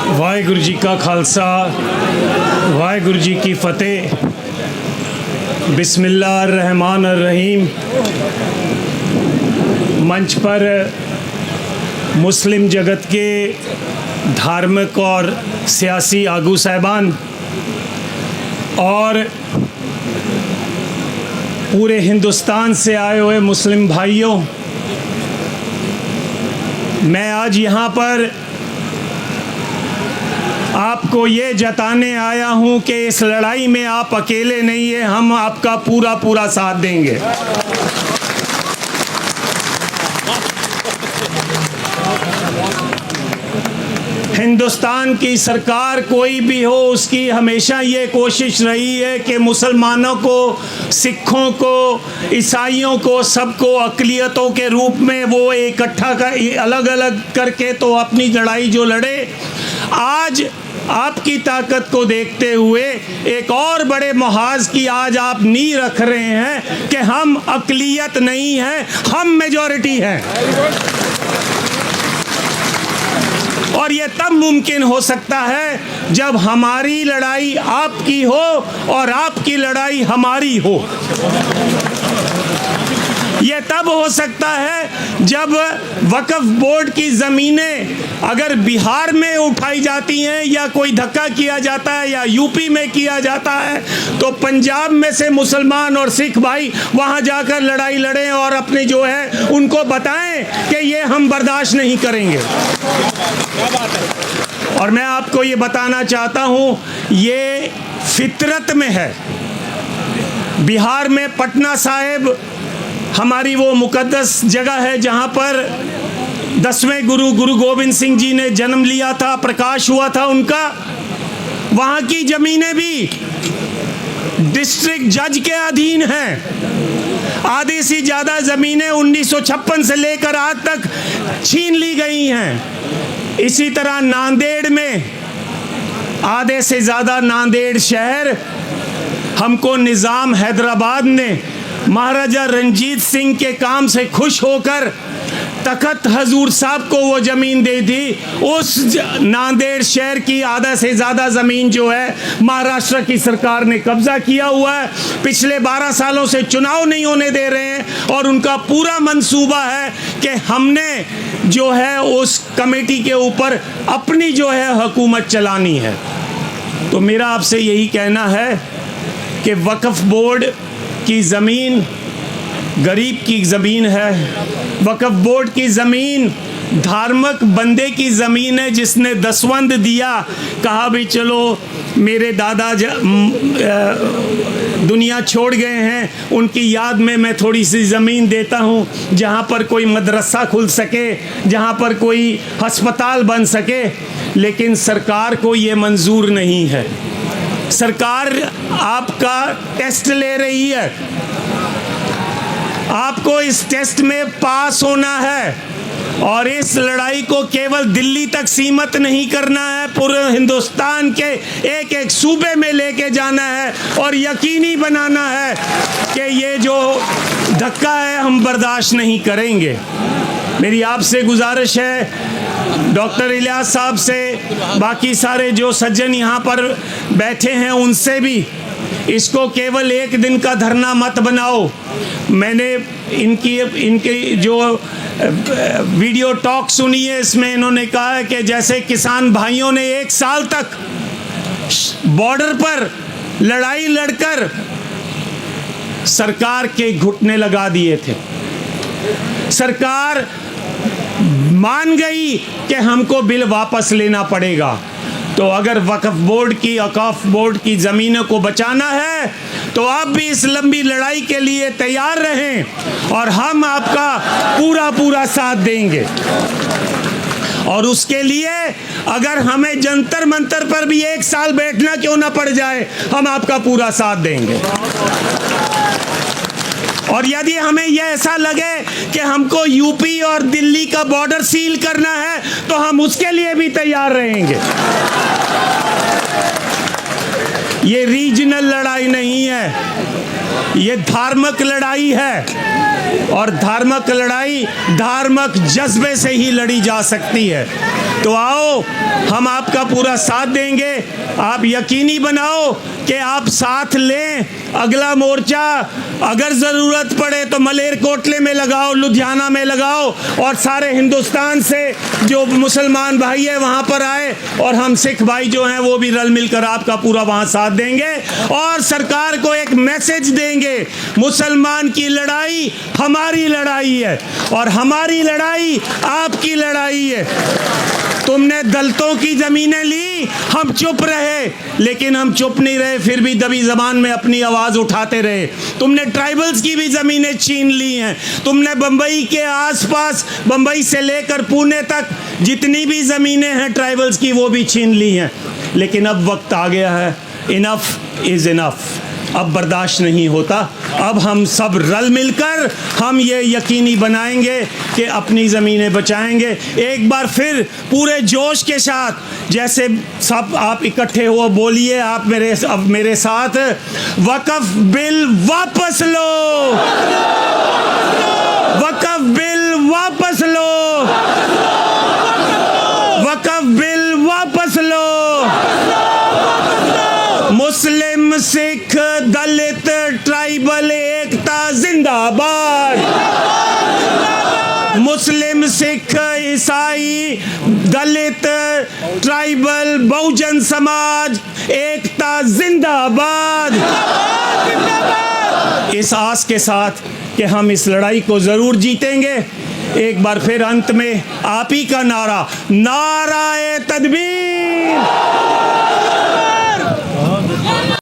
वाहिगुरु जी का खालसा, वाहिगुरु जी की फ़तेह। बिस्मिल्लाहिर्रहमानिर्रहीम। मंच पर मुस्लिम जगत के धार्मिक और सियासी आगू साहिबान और पूरे हिंदुस्तान से आए हुए मुस्लिम भाइयों, मैं आज यहाँ पर आपको ये जताने आया हूँ कि इस लड़ाई में आप अकेले नहीं हैं, हम आपका पूरा पूरा साथ देंगे। हिंदुस्तान की सरकार कोई भी हो, उसकी हमेशा ये कोशिश रही है कि मुसलमानों को, सिखों को, ईसाइयों को, सबको अक़लियतों के रूप में वो इकट्ठा कर अलग अलग करके तो अपनी लड़ाई जो लड़े। आज आपकी ताकत को देखते हुए एक और बड़े मुहाज की आज आप नींव रख रहे हैं कि हम अक़लियत नहीं हैं, हम मेजॉरिटी हैं। और ये तब मुमकिन हो सकता है जब हमारी लड़ाई आपकी हो और आपकी लड़ाई हमारी हो। ये तब हो सकता है जब वक्फ बोर्ड की ज़मीनें अगर बिहार में उठाई जाती हैं या कोई धक्का किया जाता है या यूपी में किया जाता है, तो पंजाब में से मुसलमान और सिख भाई वहाँ जाकर लड़ाई लड़ें और अपने जो है उनको बताएं कि ये हम बर्दाश्त नहीं करेंगे। और मैं आपको ये बताना चाहता हूँ, ये फितरत में है। बिहार में पटना साहिब हमारी वो मुकद्दस जगह है जहाँ पर 10वें गुरु गोविंद सिंह जी ने जन्म लिया था, प्रकाश हुआ था उनका। वहाँ की ज़मीनें भी डिस्ट्रिक्ट जज के अधीन हैं। आधी से ज़्यादा ज़मीनें 1956 से लेकर आज तक छीन ली गई हैं। इसी तरह नांदेड़ में आधे से ज़्यादा नांदेड़ शहर हमको निज़ाम हैदराबाद ने महाराजा रंजीत सिंह के काम से खुश होकर तखत हजूर साहब को वो ज़मीन दे दी। उस नांदेड़ शहर की आधा से ज़्यादा ज़मीन जो है महाराष्ट्र की सरकार ने कब्ज़ा किया हुआ है। पिछले 12 सालों से चुनाव नहीं होने दे रहे हैं और उनका पूरा मंसूबा है कि हमने जो है उस कमेटी के ऊपर अपनी जो है हुकूमत चलानी है। तो मेरा आपसे यही कहना है कि वक्फ बोर्ड की ज़मीन गरीब की ज़मीन है। वक्फ बोर्ड की ज़मीन धार्मिक बंदे की ज़मीन है जिसने दसवंध दिया, कहा भी चलो मेरे दादा दुनिया छोड़ गए हैं, उनकी याद में मैं थोड़ी सी ज़मीन देता हूँ जहाँ पर कोई मदरसा खुल सके, जहाँ पर कोई अस्पताल बन सके। लेकिन सरकार को ये मंजूर नहीं है। सरकार आपका टेस्ट ले रही है, आपको इस टेस्ट में पास होना है और इस लड़ाई को केवल दिल्ली तक सीमित नहीं करना है, पूरे हिंदुस्तान के एक एक सूबे में लेके जाना है और यकीनी बनाना है कि ये जो धक्का है हम बर्दाश्त नहीं करेंगे। मेरी आपसे गुजारिश है, डॉक्टर इलियास साहब से, बाकी सारे जो सज्जन यहाँ पर बैठे हैं उनसे भी, इसको केवल एक दिन का धरना मत बनाओ। मैंने इनकी जो वीडियो टॉक सुनी है, इसमें इन्होंने कहा है कि जैसे किसान भाइयों ने 1 साल तक बॉर्डर पर लड़ाई लड़कर सरकार के घुटने लगा दिए थे। सरकार मान गई कि हमको बिल वापस लेना पड़ेगा। तो अगर वक्फ बोर्ड की ज़मीनों को बचाना है तो आप भी इस लंबी लड़ाई के लिए तैयार रहें और हम आपका पूरा पूरा साथ देंगे। और उसके लिए अगर हमें जंतर मंतर पर भी 1 साल बैठना क्यों ना पड़ जाए, हम आपका पूरा साथ देंगे। और यदि हमें यह ऐसा लगे कि हमको यूपी और दिल्ली का बॉर्डर सील करना है तो हम उसके लिए भी तैयार रहेंगे। ये रीजनल लड़ाई नहीं है, ये धार्मिक लड़ाई है और धार्मिक लड़ाई धार्मिक जज्बे से ही लड़ी जा सकती है। तो आओ, हम आपका पूरा साथ देंगे। आप यकीनी बनाओ कि आप साथ लें। अगला मोर्चा अगर ज़रूरत पड़े तो मलेरकोटले में लगाओ, लुधियाना में लगाओ, और सारे हिंदुस्तान से जो मुसलमान भाई है वहाँ पर आए, और हम सिख भाई जो हैं वो भी रल मिलकर आपका पूरा वहाँ साथ देंगे और सरकार को एक मैसेज देंगे, मुसलमान की लड़ाई हमारी लड़ाई है और हमारी लड़ाई आपकी लड़ाई है। तुमने दलितों की ज़मीनें ली, हम चुप रहे, लेकिन हम चुप नहीं रहे, फिर भी दबी ज़बान में अपनी आवाज़ उठाते रहे। तुमने ट्राइबल्स की भी ज़मीनें छीन ली हैं। तुमने बम्बई के आसपास, बम्बई से लेकर पुणे तक जितनी भी ज़मीनें हैं ट्राइबल्स की, वो भी छीन ली हैं। लेकिन अब वक्त आ गया है, इनफ इज़ इनफ। अब बर्दाश्त नहीं होता। अब हम सब रल मिलकर हम ये यकीनी बनाएंगे कि अपनी ज़मीनें बचाएंगे। एक बार फिर पूरे जोश के साथ, जैसे सब आप इकट्ठे हो, बोलिए आप मेरे साथ, वक्फ बिल वापस लो, वक्फ बिल वापस लो, वक्फ बिल वापस लो। मुस्लिम, सिख, दलित, ट्राइबल एकता जिंदाबाद। मुस्लिम, सिख, ईसाई, दलित, ट्राइबल, बहुजन समाज एकता जिंदाबाद। इस आस के साथ कि हम इस लड़ाई को ज़रूर जीतेंगे, एक बार फिर अंत में आप ही का नारा, नाराए तकबीर।